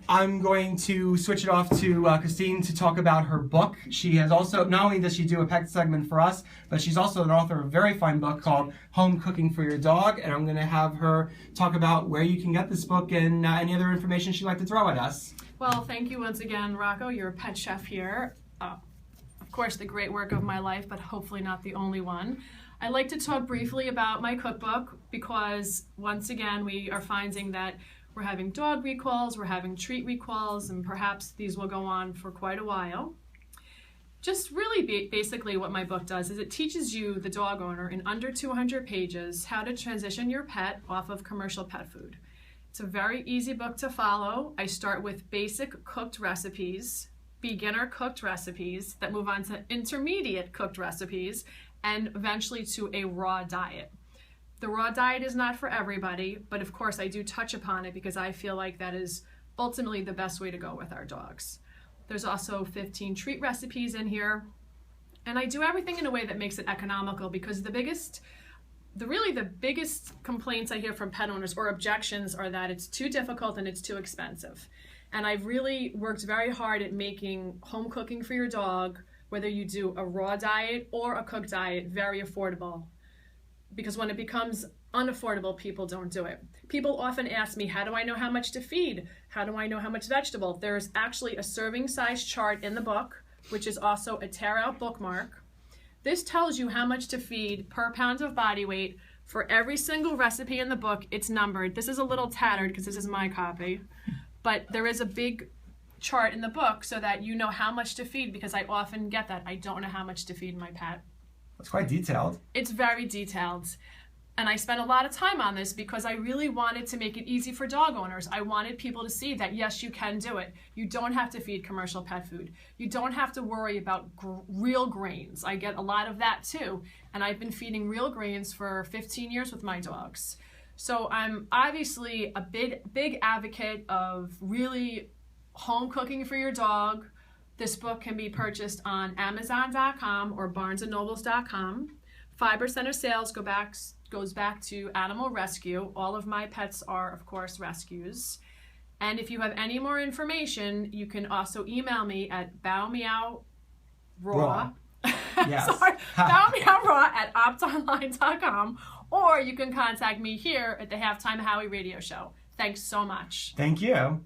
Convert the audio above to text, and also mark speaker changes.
Speaker 1: I'm going to switch it off to Christine to talk about her book. She has also, not only does she do a pet segment for us, but she's also an author of a very fine book called Home Cooking for Your Dog, and I'm going to have her talk about where you can get this book and any other information she'd like to throw at us.
Speaker 2: Well, thank you once again, Rocco. You're a pet chef here. Of course, the great work of my life, but hopefully not the only one. I'd like to talk briefly about my cookbook because, once again, we are finding that we're having dog recalls, we're having treat recalls, and perhaps these will go on for quite a while. Just really basically what my book does is it teaches you, the dog owner, in under 200 pages, how to transition your pet off of commercial pet food. It's a very easy book to follow. I start with basic cooked recipes, beginner cooked recipes that move on to intermediate cooked recipes, and eventually to a raw diet. The raw diet is not for everybody, but of course I do touch upon it because I feel like that is ultimately the best way to go with our dogs. There's also 15 treat recipes in here, and I do everything in a way that makes it economical because the biggest complaints I hear from pet owners or objections are that it's too difficult and it's too expensive. And I've really worked very hard at making home cooking for your dog, whether you do a raw diet or a cooked diet, very affordable. Because when it becomes unaffordable, people don't do it. People often ask me, how do I know how much to feed? How do I know how much vegetable? There's actually a serving size chart in the book, which is also a tear out bookmark. This tells you how much to feed per pound of body weight for every single recipe in the book. It's numbered. This is a little tattered because this is my copy, but there is a big chart in the book so that you know how much to feed, because I often get that. I don't know how much to feed my pet.
Speaker 1: That's quite detailed.
Speaker 2: It's very detailed. And I spent a lot of time on this because I really wanted to make it easy for dog owners. I wanted people to see that, yes, you can do it. You don't have to feed commercial pet food. You don't have to worry about real grains. I get a lot of that too. And I've been feeding real grains for 15 years with my dogs. So I'm obviously a big advocate of really home cooking for your dog. This book can be purchased on Amazon.com or BarnesandNobles.com. 5% of sales goes back to animal rescue. All of my pets are, of course, rescues. And if you have any more information, you can also email me at bowmeowraw.
Speaker 1: Yes.
Speaker 2: Sorry, bowmeowraw@optonline.com, or you can contact me here at the Halftime Howie radio show. Thanks so much.
Speaker 1: Thank you.